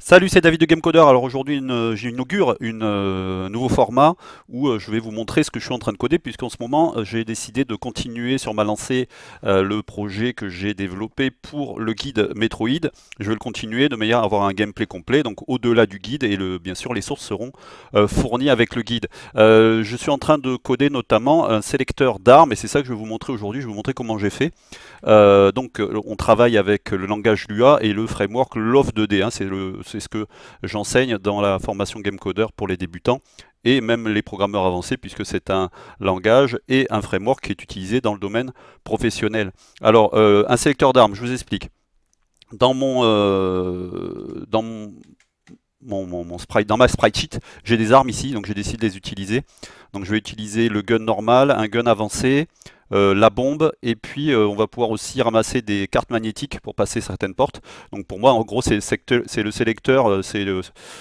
Salut, c'est David de Gamecoder. Alors aujourd'hui, j'inaugure nouveau format où je vais vous montrer ce que je suis en train de coder, puisqu'en ce moment, j'ai décidé de continuer sur ma lancée le projet que j'ai développé pour le guide Metroid. Je vais le continuer de manière à avoir un gameplay complet, donc au-delà du guide, et bien sûr, les sources seront fournies avec le guide. Je suis en train de coder notamment un sélecteur d'armes, et c'est ça que je vais vous montrer aujourd'hui. Je vais vous montrer comment j'ai fait. On travaille avec le langage Lua et le framework LOF2D, hein, c'est ce que j'enseigne dans la formation Gamecoder pour les débutants et même les programmeurs avancés, puisque c'est un langage et un framework qui est utilisé dans le domaine professionnel. Alors, un sélecteur d'armes, je vous explique. Dans mon sprite, dans ma sprite sheet, j'ai des armes ici, donc j'ai décidé de les utiliser. Donc je vais utiliser le gun normal, un gun avancé, la bombe, et puis on va pouvoir aussi ramasser des cartes magnétiques pour passer certaines portes. Donc pour moi, en gros, c'est le sélecteur,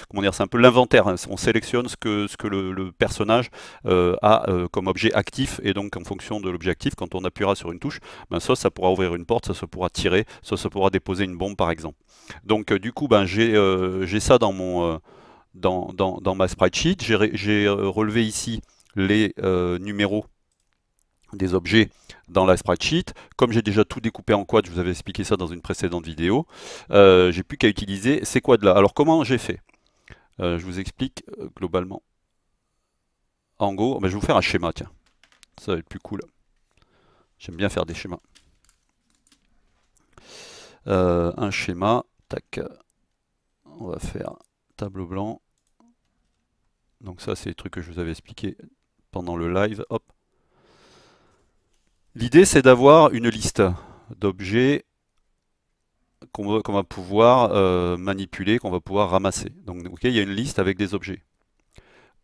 comment dire, c'est un peu l'inventaire, hein. On sélectionne ce que le personnage a comme objet actif, et donc en fonction de l'objet actif, quand on appuiera sur une touche, ben, soit ça pourra ouvrir une porte, soit ça pourra tirer, soit ça pourra déposer une bombe par exemple. Donc du coup, ben, j'ai ça dans ma spreadsheet. J'ai relevé ici les numéros des objets dans la spreadsheet. Comme j'ai déjà tout découpé en quad, je vous avais expliqué ça dans une précédente vidéo, j'ai plus qu'à utiliser ces quads là. Alors comment j'ai fait? Je vous explique globalement. En gros, ben, je vais vous faire un schéma, tiens. Ça va être plus cool. J'aime bien faire des schémas. Un schéma, tac. On va faire tableau blanc. Donc ça, c'est les trucs que je vous avais expliqué pendant le live. Hop. L'idée, c'est d'avoir une liste d'objets qu'on va pouvoir manipuler, qu'on va pouvoir ramasser. Donc, ok, il y a une liste avec des objets.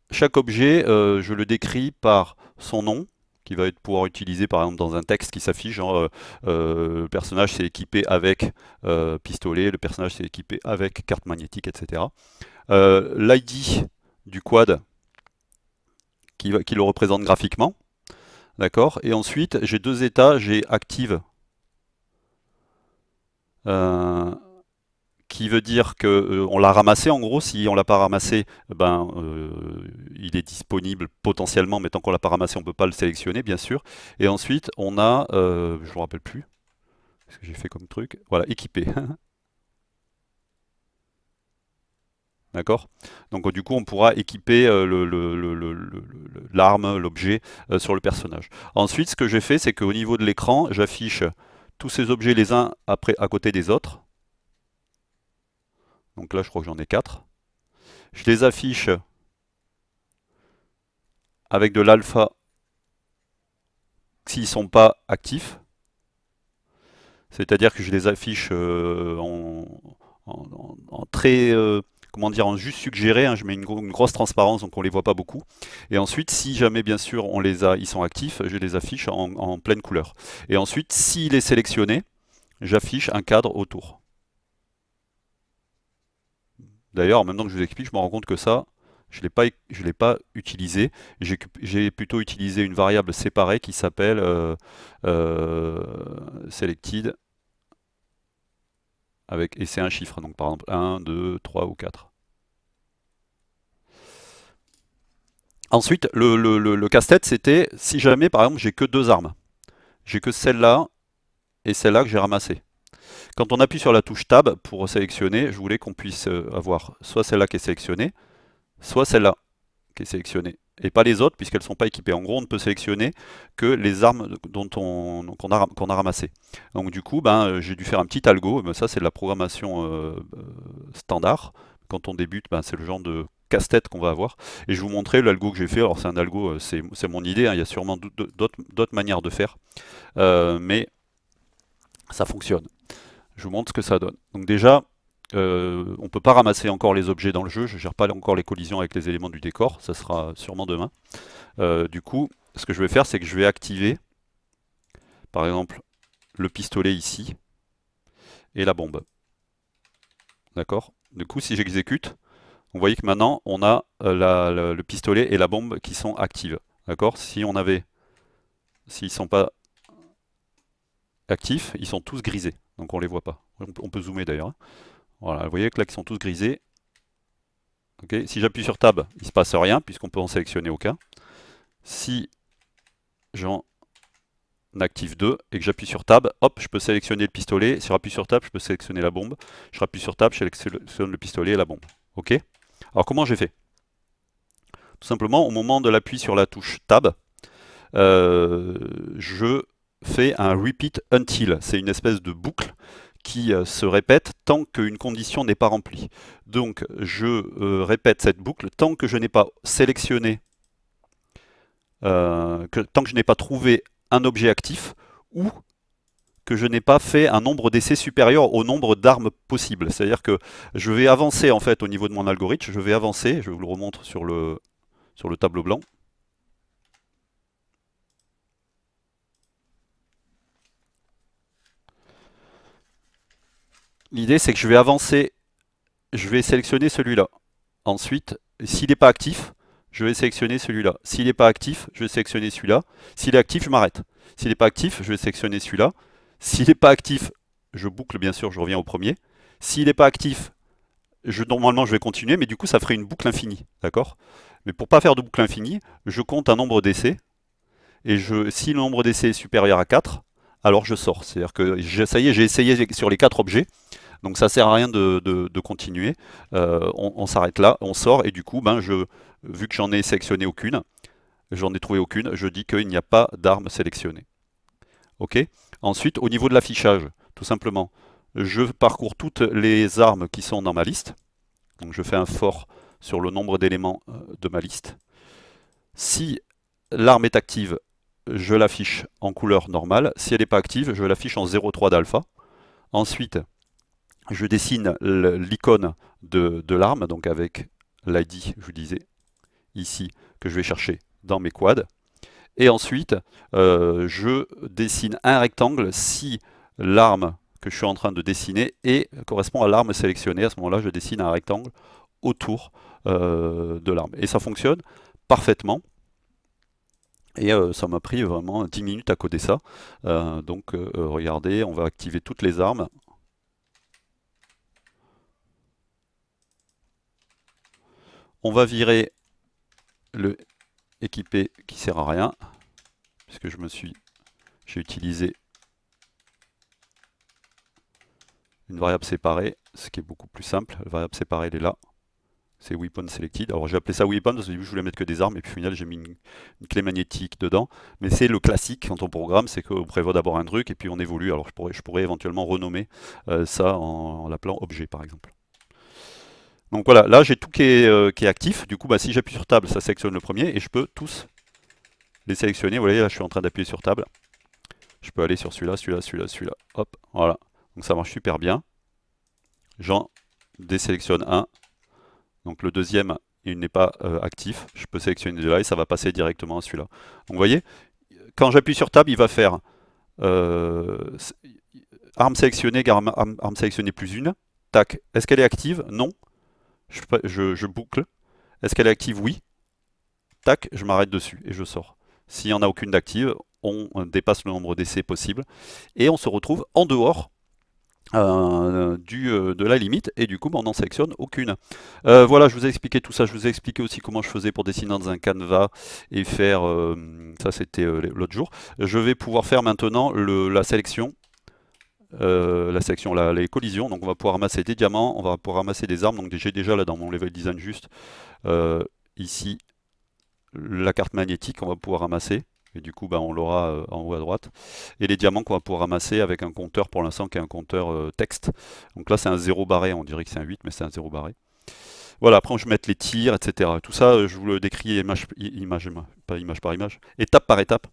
Chaque objet, je le décris par son nom, qui va être pouvoir utiliser par exemple dans un texte qui s'affiche, genre le personnage s'est équipé avec pistolet, le personnage s'est équipé avec carte magnétique, etc. L'ID du quad qui le représente graphiquement. D'accord. Et ensuite, j'ai deux états. J'ai active, euh, qui veut dire que on l'a ramassé. En gros, si on l'a pas ramassé, ben, il est disponible potentiellement, mais tant qu'on l'a pas ramassé, on peut pas le sélectionner, bien sûr. Et ensuite, on a, je me rappelle plus ce que j'ai fait comme truc. Voilà, équipé. D'accord. Donc du coup, on pourra équiper l'arme, l'objet sur le personnage. Ensuite, ce que j'ai fait, c'est qu'au niveau de l'écran, j'affiche tous ces objets les uns après, à côté des autres. Donc là, je crois que j'en ai 4. Je les affiche avec de l'alpha s'ils ne sont pas actifs. C'est-à-dire que je les affiche en très, comment dire, en juste suggéré, hein. Je mets une grosse transparence, donc on ne les voit pas beaucoup. Et ensuite, si jamais, bien sûr, ils sont actifs, je les affiche en pleine couleur. Et ensuite, s'il est sélectionné, j'affiche un cadre autour. D'ailleurs, maintenant que je vous explique, je me rends compte que ça, je ne l'ai pas utilisé. J'ai plutôt utilisé une variable séparée qui s'appelle selected, et c'est un chiffre, donc par exemple 1, 2, 3 ou 4. Ensuite, le casse-tête, c'était si jamais, par exemple, j'ai que deux armes. J'ai que celle-là et celle-là que j'ai ramassée. Quand on appuie sur la touche Tab pour sélectionner, je voulais qu'on puisse avoir soit celle-là qui est sélectionnée, soit celle-là qui est sélectionnée. Et pas les autres, puisqu'elles ne sont pas équipées. En gros, on ne peut sélectionner que les armes qu'on a ramassées. Donc du coup, ben, j'ai dû faire un petit algo. Ben, ça, c'est de la programmation standard. Quand on débute, ben, c'est le genre de casse-tête qu'on va avoir. Et je vais vous montrer l'algo que j'ai fait. Alors c'est un algo, c'est mon idée, hein. Il y a sûrement d'autres manières de faire. Mais ça fonctionne. Je vous montre ce que ça donne. Donc déjà, on ne peut pas ramasser encore les objets dans le jeu, je ne gère pas encore les collisions avec les éléments du décor, ça sera sûrement demain. Du coup, ce que je vais faire, c'est que je vais activer, par exemple, le pistolet ici, et la bombe. D'accord. Du coup, si j'exécute, vous voyez que maintenant, on a le pistolet et la bombe qui sont actives. D'accord. S'ils ne sont pas actifs, ils sont tous grisés, donc on ne les voit pas. On peut zoomer d'ailleurs, hein. Voilà, vous voyez que là, ils sont tous grisés. Okay, si j'appuie sur Tab, il ne se passe rien, puisqu'on peut en sélectionner aucun. Si j'en active 2 et que j'appuie sur Tab, hop, je peux sélectionner le pistolet. Si j'appuie sur Tab, je peux sélectionner la bombe. Je rappuie sur Tab, je sélectionne le pistolet et la bombe. Ok. Alors comment j'ai fait? Tout simplement, au moment de l'appui sur la touche Tab, je fais un repeat until. C'est une espèce de boucle qui se répète tant qu'une condition n'est pas remplie. Donc je répète cette boucle tant que je n'ai pas sélectionné, tant que je n'ai pas trouvé un objet actif ou que je n'ai pas fait un nombre d'essais supérieur au nombre d'armes possibles. C'est-à-dire que je vais avancer en fait au niveau de mon algorithme, je vais avancer, je vous le remontre sur le tableau blanc. L'idée c'est que je vais avancer, je vais sélectionner celui-là. Ensuite, s'il n'est pas actif, je vais sélectionner celui-là. S'il n'est pas actif, je vais sélectionner celui-là. S'il est actif, je m'arrête. S'il n'est pas actif, je vais sélectionner celui-là. S'il n'est pas actif, je boucle bien sûr, je reviens au premier. S'il n'est pas actif, normalement je vais continuer, mais du coup ça ferait une boucle infinie. D'accord? Mais pour ne pas faire de boucle infinie, je compte un nombre d'essais. Et si le nombre d'essais est supérieur à 4, alors je sors. C'est-à-dire que ça y est, j'ai essayé sur les 4 objets. Donc ça sert à rien de continuer. On s'arrête là, on sort, et du coup, vu que j'en ai sélectionné aucune, j'en ai trouvé aucune, je dis qu'il n'y a pas d'arme sélectionnée. Ok. Ensuite, au niveau de l'affichage, tout simplement, je parcours toutes les armes qui sont dans ma liste. Donc je fais un for sur le nombre d'éléments de ma liste. Si l'arme est active, je l'affiche en couleur normale. Si elle n'est pas active, je l'affiche en 0,3 d'alpha. Ensuite, je dessine l'icône de l'arme, donc avec l'ID, je vous disais, ici, que je vais chercher dans mes quads. Et ensuite, je dessine un rectangle si l'arme que je suis en train de dessiner correspond à l'arme sélectionnée. À ce moment-là, je dessine un rectangle autour de l'arme. Et ça fonctionne parfaitement. Et ça m'a pris vraiment 10 minutes à coder ça. Donc regardez, on va activer toutes les armes. On va virer le équipé qui sert à rien, puisque j'ai utilisé une variable séparée, ce qui est beaucoup plus simple. La variable séparée, elle est là. C'est weapon selected. Alors j'ai appelé ça weapon parce que je voulais mettre que des armes, et puis au final j'ai mis une clé magnétique dedans. Mais c'est le classique quand on programme, c'est qu'on prévoit d'abord un truc et puis on évolue. Alors je pourrais éventuellement renommer ça en l'appelant objet par exemple. Donc voilà, là j'ai tout qui est actif. Du coup, si j'appuie sur table, ça sélectionne le premier et je peux tous les sélectionner. Vous voyez, là je suis en train d'appuyer sur table. Je peux aller sur celui-là, celui-là, celui-là, celui-là. Hop, voilà. Donc ça marche super bien. J'en désélectionne un. Donc le deuxième, il n'est pas actif. Je peux sélectionner de là et ça va passer directement à celui-là. Donc vous voyez, quand j'appuie sur table, il va faire arme sélectionnée, arme sélectionnée plus une. Tac. Est-ce qu'elle est active? Non. Je boucle. Est-ce qu'elle est active? Oui. Tac, je m'arrête dessus et je sors. S'il n'y en a aucune d'active, on dépasse le nombre d'essais possible et on se retrouve en dehors de la limite, et du coup on n'en sélectionne aucune. Voilà, je vous ai expliqué tout ça, je vous ai expliqué aussi comment je faisais pour dessiner dans un canevas et faire, ça c'était l'autre jour. Je vais pouvoir faire maintenant la sélection, les collisions. Donc on va pouvoir ramasser des diamants, on va pouvoir ramasser des armes. Donc j'ai déjà là dans mon level design juste ici la carte magnétique qu'on va pouvoir ramasser. Et du coup, on l'aura en haut à droite. Et les diamants qu'on va pouvoir ramasser avec un compteur pour l'instant qui est un compteur texte. Donc là, c'est un 0 barré. On dirait que c'est un 8, mais c'est un 0 barré. Voilà, après, je vais mettre les tirs, etc. Tout ça, je vous le décris pas image par image, étape par étape,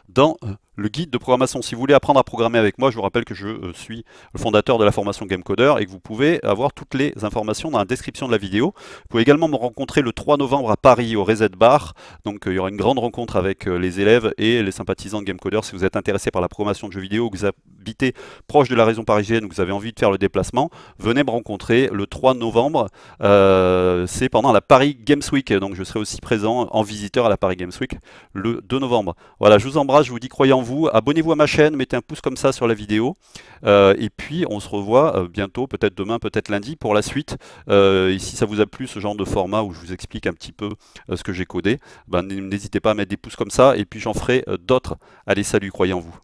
dans le guide de programmation. Si vous voulez apprendre à programmer avec moi, je vous rappelle que je suis le fondateur de la formation GameCoder et que vous pouvez avoir toutes les informations dans la description de la vidéo. Vous pouvez également me rencontrer le 3 novembre à Paris au Reset Bar. Donc il y aura une grande rencontre avec les élèves et les sympathisants de GameCoder. Si vous êtes intéressé par la programmation de jeux vidéo, que vous habitez proche de la région parisienne, que vous avez envie de faire le déplacement, venez me rencontrer le 3 novembre. C'est pendant la Paris Games Week. Donc je serai aussi présent en visiteur à la Paris Games Week le 2 novembre. Voilà, je vous embrasse, je vous dis croyez en vous, abonnez-vous à ma chaîne, mettez un pouce comme ça sur la vidéo. Et puis on se revoit bientôt, peut-être demain, peut-être lundi pour la suite. Et si ça vous a plu ce genre de format où je vous explique un petit peu ce que j'ai codé, ben, n'hésitez pas à mettre des pouces comme ça et puis j'en ferai d'autres. Allez, salut, croyez en vous.